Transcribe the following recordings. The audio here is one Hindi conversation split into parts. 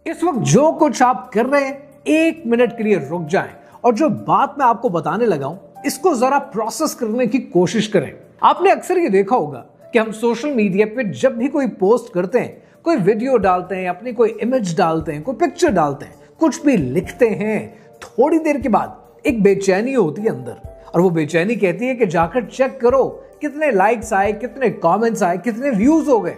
इस वक्त जो कुछ आप कर रहे हैं 1 मिनट के लिए रुक जाएं और जो बात मैं आपको बताने लगा हूं इसको जरा प्रोसेस करने की कोशिश करें। आपने अक्सर ये देखा होगा कि हम सोशल मीडिया पे जब भी कोई पोस्ट करते हैं, कोई वीडियो डालते हैं, अपनी कोई इमेज डालते हैं, कोई पिक्चर डालते हैं, कुछ भी लिखते हैं, थोड़ी देर के बाद एक बेचैनी होती है अंदर और वो बेचैनी कहती है कि जाकर चेक करो कितने लाइक्स आए, कितने कमेंट्स आए, कितने व्यूज हो गए।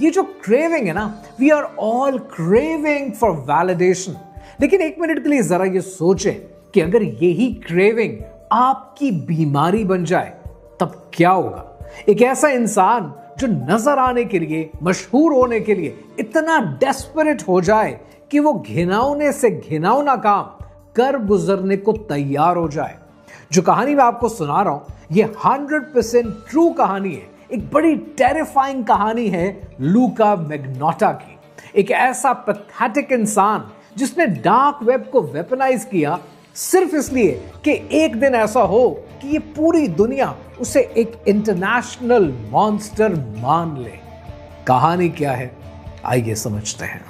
ये जो क्रेविंग है ना, we are all craving for validation. लेकिन 1 मिनट के लिए जरा ये सोचें कि अगर यही क्रेविंग आपकी बीमारी बन जाए तब क्या होगा। एक ऐसा इंसान जो नजर आने के लिए, मशहूर होने के लिए इतना डेस्परेट हो जाए कि वो घिनौने से घिनौना काम कर गुजरने को तैयार हो जाए। जो कहानी मैं आपको सुना रहा हूं ये 100% ट्रू कहानी है। एक बड़ी टेरिफाइंग कहानी है लूका मैग्नोटा की। एक ऐसा पैथेटिक इंसान जिसने डार्क वेब को वेपनाइज किया सिर्फ इसलिए कि एक दिन ऐसा हो कि ये पूरी दुनिया उसे एक इंटरनेशनल मॉन्स्टर मान ले। कहानी क्या है आइए समझते हैं।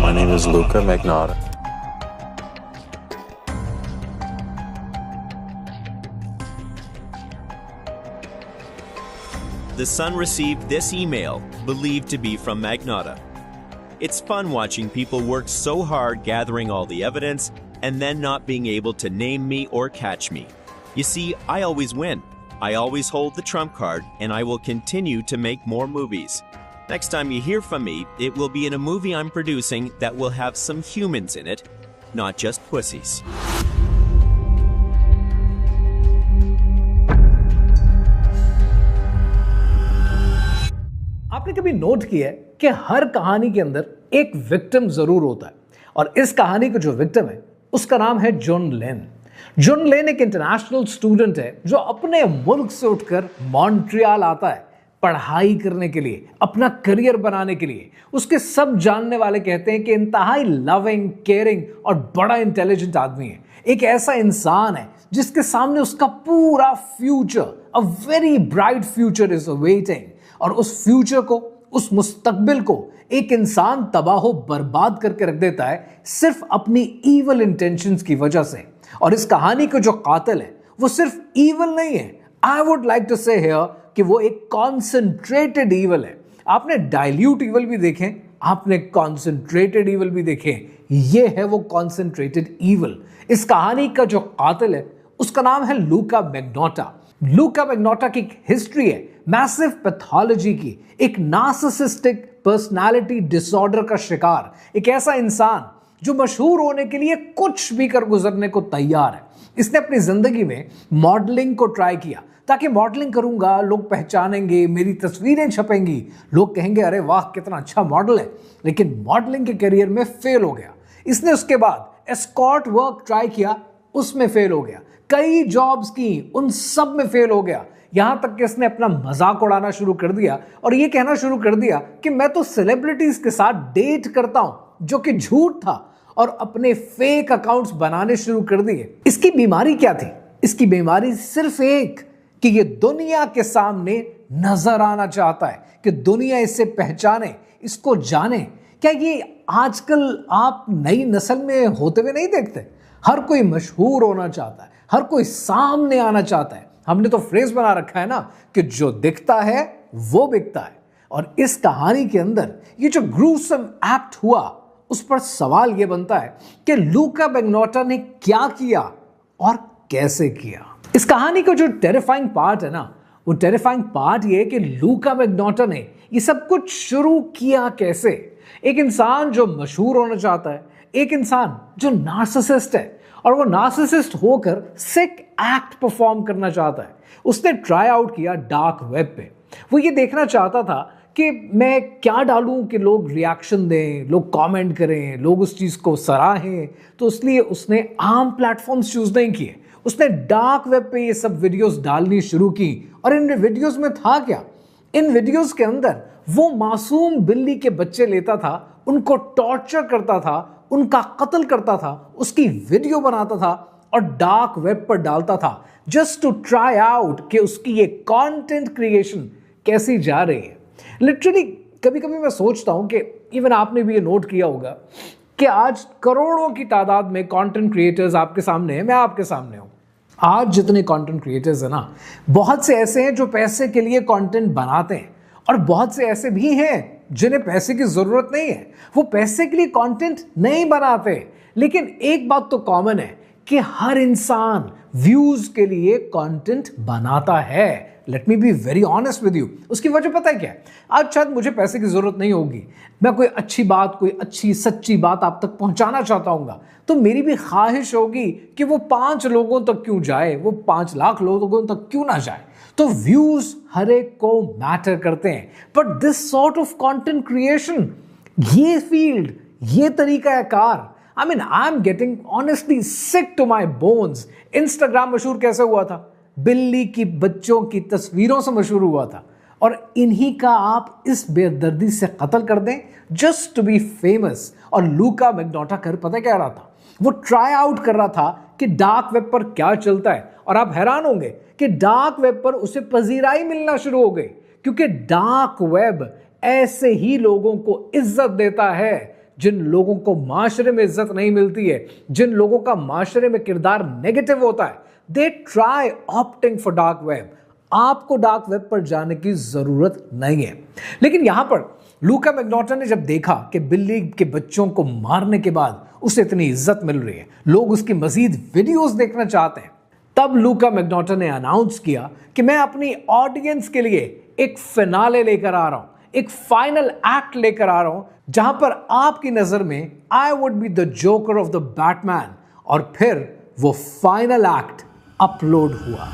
My name is Luca Magnotta. The Sun received this email, believed to be from Magnotta. It's fun watching people work so hard gathering all the evidence and then not being able to name me or catch me. You see, I always win. I always hold the trump card, and I will continue to make more movies. Next time you hear from me, it will be in a movie I'm producing that will have some humans in it, not just pussies. आपने कभी नोट किया है कि हर कहानी के अंदर एक विक्टिम जरूर होता है और इस कहानी का जो विक्टिम है उसका नाम है जॉन लेन। जॉन लेन एक इंटरनेशनल स्टूडेंट है जो अपने मुल्क से उठकर मॉन्ट्रियल आता है पढ़ाई करने के लिए, अपना करियर बनाने के लिए। उसके सब जानने वाले कहते हैं कि इंतहाई लविंग, केयरिंग और बड़ा इंटेलिजेंट आदमी है। एक ऐसा इंसान है जिसके सामने उसका पूरा future, a very bright future is awaiting. और उस फ्यूचर को, उस मुस्तकबिल को एक इंसान तबाह बर्बाद करके रख देता है सिर्फ अपनी ईवल इंटेंशंस की वजह से। और इस कहानी का जो कातिल है वो सिर्फ ईवल नहीं है, आई वुड लाइक टू से हियर कि वो एक कॉन्सेंट्रेटेड ईवल है। आपने डाइल्यूट ईवल भी देखे, आपने कॉन्सेंट्रेटेड ईवल भी देखे, ये है वो कॉन्सेंट्रेटेड ईवल। इस कहानी का जो कातिल है उसका नाम है लूका मैग्नोटा। लूका मैग्नोटा की हिस्ट्री है मैसिव पैथोलॉजी की, एक नार्सिसिस्टिक पर्सनालिटी डिसऑर्डर का शिकार, एक ऐसा इंसान जो मशहूर होने के लिए कुछ भी कर गुजरने को तैयार है। इसने अपनी जिंदगी में मॉडलिंग को ट्राई किया ताकि मॉडलिंग करूंगा, लोग पहचानेंगे, मेरी तस्वीरें छपेंगी, लोग कहेंगे अरे वाह कितना अच्छा मॉडल है। लेकिन मॉडलिंग के करियर में फेल हो गया। इसने उसके बाद एस्कॉर्ट वर्क ट्राई किया, उसमें फेल हो गया। कई जॉब्स की, उन सब में फेल हो गया। यहां तक कि इसने अपना मजाक उड़ाना शुरू कर दिया और यह कहना शुरू कर दिया कि मैं तो सेलिब्रिटीज के साथ डेट करता हूं, जो कि झूठ था, और अपने फेक अकाउंट्स बनाने शुरू कर दिए। इसकी बीमारी क्या थी? इसकी बीमारी सिर्फ एक कि ये दुनिया के सामने नजर आना चाहता है, कि दुनिया इसे पहचाने, इसको जाने। क्या ये आजकल आप नई नस्ल में होते हुए नहीं देखते? हर कोई मशहूर होना चाहता है, हर कोई सामने आना चाहता है। हमने तो फ्रेज बना रखा है ना कि जो दिखता है वो बिकता है। और इस कहानी के अंदर ये जो ग्रूसम एक्ट हुआ उस पर सवाल ये बनता है कि लूका मैग्नोटा ने क्या किया और कैसे किया। इस कहानी का जो टेरिफाइंग पार्ट है ना, वो टेरिफाइंग पार्ट ये है कि लूका मैग्नोटा ने ये सब कुछ शुरू किया कैसे। एक इंसान जो मशहूर होना चाहता है, एक इंसान जो नार्सिसिस्ट है और वो नार्सिसिस्ट होकर सिक एक्ट परफॉर्म करना चाहता है। उसने ट्राई आउट किया डार्क वेब पे। वो ये देखना चाहता था कि मैं क्या डालूं कि लोग रिएक्शन दें, लोग कमेंट करें, लोग उस चीज़ को सराहें। तो इसलिए उसने आम प्लेटफॉर्म्स चूज नहीं किए, उसने डार्क वेब पे ये सब वीडियोस डालनी शुरू की। और इन वीडियोस में था क्या? इन वीडियोस के अंदर वो मासूम बिल्ली के बच्चे लेता था, उनको टॉर्चर करता था, उनका कत्ल करता था, उसकी वीडियो बनाता था और डार्क वेब पर डालता था जस्ट टू ट्राई आउट कि उसकी ये कंटेंट क्रिएशन कैसी जा रही है। लिटरली कभी कभी मैं सोचता हूं कि इवन आपने भी ये नोट किया होगा कि आज करोड़ों की तादाद में कंटेंट क्रिएटर्स आपके सामने हैं, मैं आपके सामने हूं। आज जितने कंटेंट क्रिएटर्स हैं ना, बहुत से ऐसे हैं जो पैसे के लिए कंटेंट बनाते हैं और बहुत से ऐसे भी हैं जिन्हें पैसे की जरूरत नहीं है, वो पैसे के लिए कंटेंट नहीं बनाते। लेकिन एक बात तो कॉमन है कि हर इंसान व्यूज के लिए कंटेंट बनाता है। Let me be very honest with you. उसकी वजह पता है क्या है? आज शायद मुझे पैसे की जरूरत नहीं होगी, मैं कोई अच्छी बात, कोई अच्छी सच्ची बात आप तक पहुंचाना चाहता हूँ, तो मेरी भी ख्वाहिश होगी कि वो 5 लोगों तक क्यों जाए, वो 5 लाख लोगों तक क्यों ना जाए। तो व्यूज हर एक को मैटर करते हैं, but this sort of content creation, ये फील्ड, ये तरीका कार, I am getting honestly sick to my bones. Instagram मशहूर कैसे हुआ था? बिल्ली की बच्चों की तस्वीरों से मशहूर हुआ था, और इन्हीं का आप इस बेदर्दी से कत्ल कर दें जस्ट टू बी फेमस। और लूका मैग्नोटा कर पता क्या रहा था? वो ट्राई आउट कर रहा था कि डार्क वेब पर क्या चलता है, और आप हैरान होंगे कि डार्क वेब पर उसे पजीराई मिलना शुरू हो गई, क्योंकि डार्क वेब ऐसे ही लोगों को इज्जत देता है जिन लोगों को माशरे में इज्जत नहीं मिलती है, जिन लोगों का माशरे में किरदार नेगेटिव होता है। They try opting for dark web. आपको डार्क वेब पर जाने की जरूरत नहीं है। लेकिन यहां पर लूका मैग्नोटा ने जब देखा कि बिल्ली के बच्चों को मारने के बाद उसे इतनी इज्जत मिल रही है, लोग उसकी मजीद वीडियोस देखना चाहते हैं, तब लूका मैग्नोटा ने अनाउंस किया कि मैं अपनी ऑडियंस के लिए एक फिनाले लेकर आ रहा हूं, एक फाइनल एक्ट लेकर आ रहा हूं, जहां पर आपकी नजर में I would be the joker of the Batman. और फिर वो फाइनल एक्ट अपलोड हुआ।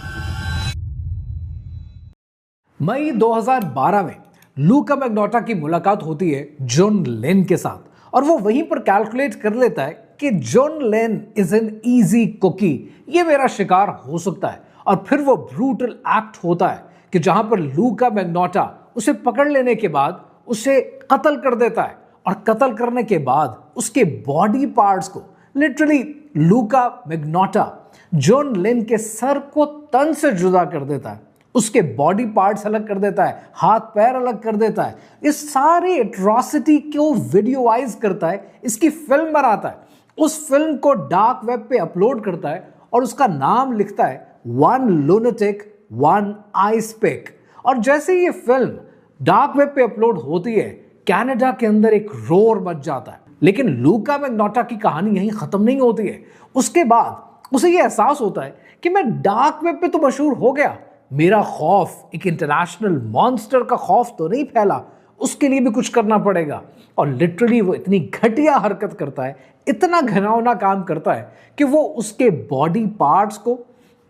मई 2012 में लूका मैग्नोटा की मुलाकात होती है जॉन लेन के साथ, और वो वहीं पर कैलकुलेट कर लेता है कि John Lane is an easy cookie, ये मेरा शिकार हो सकता है। और फिर वो ब्रूटल एक्ट होता है कि जहां पर लूका मैग्नोटा उसे पकड़ लेने के बाद उसे कत्ल कर देता है, और कत्ल करने के बाद उसके बॉडी पार्ट्स को लिटरली लूका मैग्नोटा जॉन लेन के सर को तन से जुदा कर देता है, उसके बॉडी पार्ट्स अलग कर देता है, हाथ पैर अलग कर देता है, इस सारी एट्रॉसिटी को वीडियोआइज करता है, इसकी फिल्म बनाता है, उस फिल्म को डार्क वेब पे अपलोड करता है, और उसका नाम लिखता है 1 lunatic 1 ice pick। और जैसे ये फिल्म डार्क वेब पे अपलोड होती है, कनाडा के अंदर एक रोर मच जाता है। लेकिन लूका मैग्नोटा की कहानी यहीं खत्म नहीं होती है। उसके बाद उसे यह एहसास होता है कि मैं डार्क वेब पे तो मशहूर हो गया, मेरा खौफ एक इंटरनेशनल मॉन्स्टर का खौफ तो नहीं फैला, उसके लिए भी कुछ करना पड़ेगा। और लिटरली वो इतनी घटिया हरकत करता है, इतना घिनौना काम करता है कि वो उसके बॉडी पार्ट्स को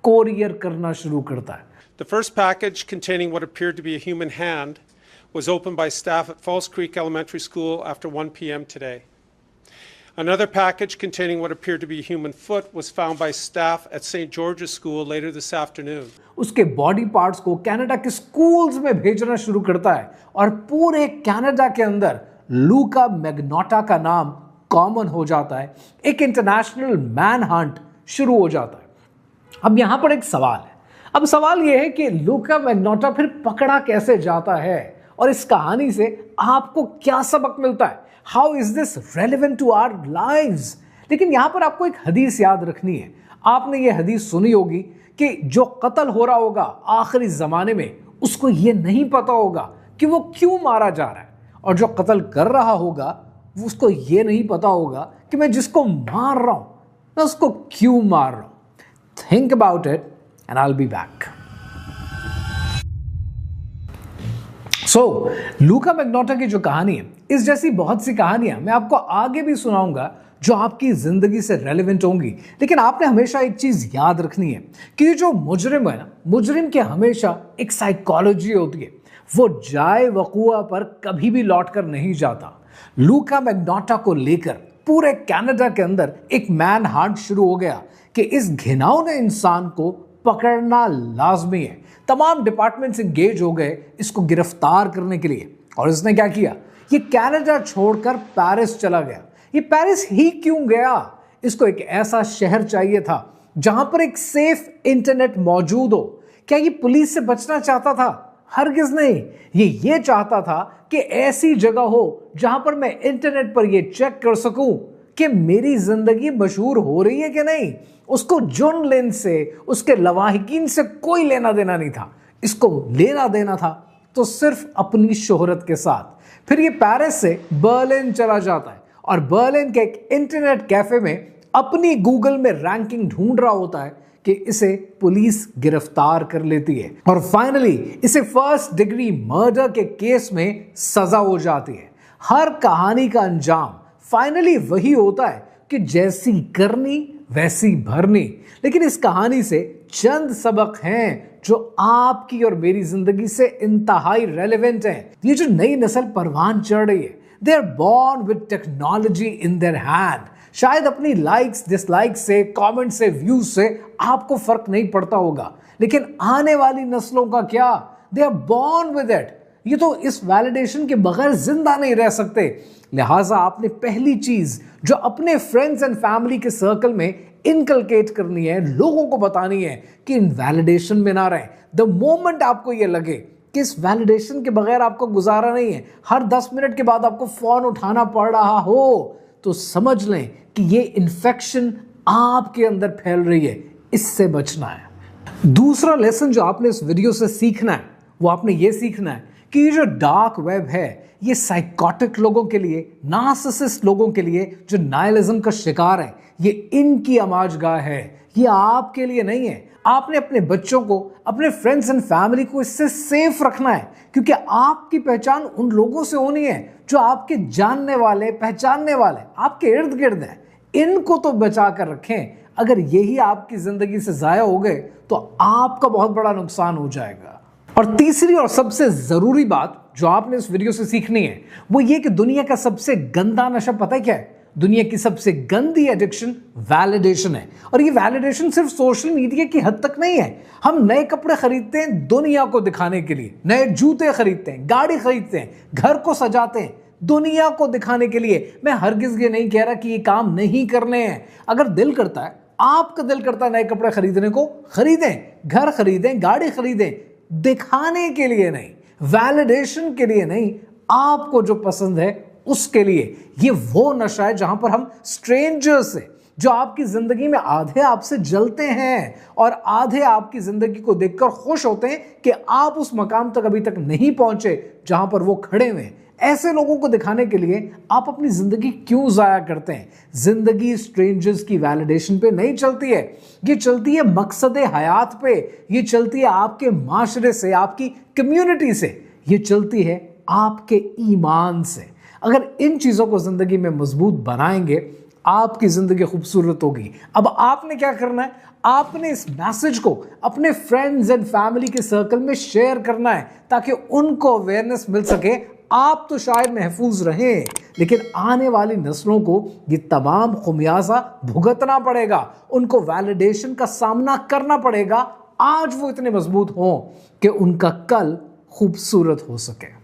कोरियर करना शुरू करता है। The first package containing what appeared to be a human hand was opened by staff at Falls Creek Elementary School after 1 p.m. today. Another package containing what appeared to be a human foot was found by staff at St. George's School later this afternoon. उसके बॉडी पार्ट्स को कनाडा के स्कूल्स में भेजना शुरू करता है, और पूरे कनाडा के अंदर लूका मैग्नोटा का नाम कॉमन हो जाता है, एक इंटरनेशनल मैन हंट शुरू हो जाता है। अब यहां पर एक सवाल है। अब सवाल यह है कि लूका मैग्नोटा फिर पकड़ा कैसे जाता है, और इस कहानी से आपको क्या सबक मिलता है? How is this relevant to our lives? लेकिन यहां पर आपको एक हदीस याद रखनी है। आपने ये हदीस सुनी होगी कि जो कत्ल हो रहा होगा आखिरी जमाने में, उसको ये नहीं पता होगा कि वो क्यों मारा जा रहा है, और जो कत्ल कर रहा होगा उसको ये नहीं पता होगा कि मैं जिसको मार रहा हूं मैं उसको क्यों मार रहा हूं। Think about it and I will be back. लूका मैग्नोटा की जो कहानी है, इस जैसी बहुत सी कहानियां मैं आपको आगे भी सुनाऊंगा जो आपकी जिंदगी से रेलेवेंट होंगी। लेकिन आपने हमेशा एक चीज याद रखनी है कि ये जो मुजरिम है ना, मुजरिम के हमेशा एक साइकोलॉजी होती है, वो जाए वकुआ पर कभी भी लौट कर नहीं जाता। लूका मैग्नोटा को लेकर पूरे कनाडा के अंदर एक मैन हंट शुरू हो गया कि इस घिनौने इंसान को पकड़ना लाजमी है। तमाम डिपार्टमेंट्स इंगेज हो गए इसको गिरफ्तार करने के लिए, और इसने क्या किया, ये कनाडा छोड़कर पेरिस चला गया। ये पेरिस ही क्यों गया? इसको एक ऐसा शहर चाहिए था जहां पर एक सेफ इंटरनेट मौजूद हो। क्या ये पुलिस से बचना चाहता था? हरगिज नहीं। ये चाहता था कि ऐसी जगह हो जहां पर मैं इंटरनेट पर ये चेक कर सकूं कि मेरी जिंदगी मशहूर हो रही है कि नहीं। उसको जॉन लेन से, उसके लवाहिकीन से कोई लेना देना नहीं था। इसको लेना देना था तो सिर्फ अपनी शोहरत के साथ। फिर ये पेरिस से बर्लिन चला जाता है और बर्लिन के एक इंटरनेट कैफे में अपनी गूगल में रैंकिंग ढूंढ रहा होता है कि इसे पुलिस गिरफ्तार कर लेती है और फाइनली इसे फर्स्ट डिग्री मर्डर के केस में सजा हो जाती है। हर कहानी का अंजाम फाइनली वही होता है कि जैसी करनी वैसी भरनी। लेकिन इस कहानी से चंद सबक हैं जो आपकी और मेरी जिंदगी से इंतहाई रेलेवेंट हैं। ये जो नई नस्ल परवान चढ़ रही है, they are born with technology in their hand. शायद अपनी लाइक्स डिसलाइक्स से, कमेंट से, व्यूज से आपको फर्क नहीं पड़ता होगा, लेकिन आने वाली नस्लों का क्या? They are born with it. ये तो इस वैलिडेशन के बगैर जिंदा नहीं रह सकते। लिहाजा आपने पहली चीज जो अपने फ्रेंड्स एंड फैमिली के सर्कल में इनकलकेट करनी है, लोगों को बतानी है कि इन वैलिडेशन में ना रहें। द मोमेंट आपको ये लगे कि इस वैलिडेशन के बगैर आपको गुजारा नहीं है, हर 10 मिनट के बाद आपको फोन उठाना पड़ रहा हो, तो समझ लें कि ये इन्फेक्शन आपके अंदर फैल रही है। इससे बचना है। दूसरा लेसन जो आपने इस वीडियो से सीखना है वो आपने ये सीखना है कि ये जो डार्क वेब है ये साइकोटिक लोगों के लिए, नार्सिसिस्ट लोगों के लिए, जो नाइलिज्म का शिकार है, ये इनकी आमाजगाह है। ये आपके लिए नहीं है। आपने अपने बच्चों को, अपने फ्रेंड्स एंड फैमिली को इससे सेफ रखना है, क्योंकि आपकी पहचान उन लोगों से होनी है जो आपके जानने वाले, पहचानने वाले आपके इर्द गिर्द हैं। इनको तो बचा कर रखें। अगर यही आपकी जिंदगी से जाया हो गए तो आपका बहुत बड़ा नुकसान हो जाएगा। और तीसरी और सबसे जरूरी बात जो आपने इस वीडियो से सीखनी है वो ये कि दुनिया का सबसे गंदा नशा पता है क्या है? दुनिया की सबसे गंदी एडिक्शन वैलिडेशन है। और ये वैलिडेशन सिर्फ सोशल मीडिया की हद तक नहीं है। हम नए कपड़े खरीदते हैं दुनिया को दिखाने के लिए, नए जूते खरीदते हैं, गाड़ी खरीदते हैं, घर को सजाते हैं दुनिया को दिखाने के लिए। मैं हरगिज ये नहीं कह रहा कि ये काम नहीं करने हैं। अगर दिल करता है, आपका दिल करता है नए कपड़े खरीदने को, खरीदें, घर खरीदें, गाड़ी खरीदें, दिखाने के लिए नहीं, वैलिडेशन के लिए नहीं, आपको जो पसंद है उसके लिए। ये वो नशा है जहां पर हम स्ट्रेंजर्स से, जो आपकी जिंदगी में आधे आपसे जलते हैं और आधे आपकी जिंदगी को देखकर खुश होते हैं कि आप उस मकाम तक अभी तक नहीं पहुंचे जहां पर वो खड़े हुए हैं, ऐसे लोगों को दिखाने के लिए आप अपनी जिंदगी क्यों जाया करते हैं? जिंदगी स्ट्रेंजर्स की वैलिडेशन पे नहीं चलती है। ये चलती है मकसद हयात पे, ये चलती है आपके माशरे से, आपकी कम्युनिटी से, ये चलती है आपके ईमान से। अगर इन चीजों को जिंदगी में मजबूत बनाएंगे, आपकी जिंदगी खूबसूरत होगी। अब आपने क्या करना है? आपने इस मैसेज को अपने फ्रेंड्स एंड फैमिली के सर्कल में शेयर करना है ताकि उनको अवेयरनेस मिल सके। आप तो शायद महफूज रहें, लेकिन आने वाली नस्लों को ये तमाम खुमियाजा भुगतना पड़ेगा, उनको वैलिडेशन का सामना करना पड़ेगा। आज वो इतने मजबूत हों कि उनका कल खूबसूरत हो सके।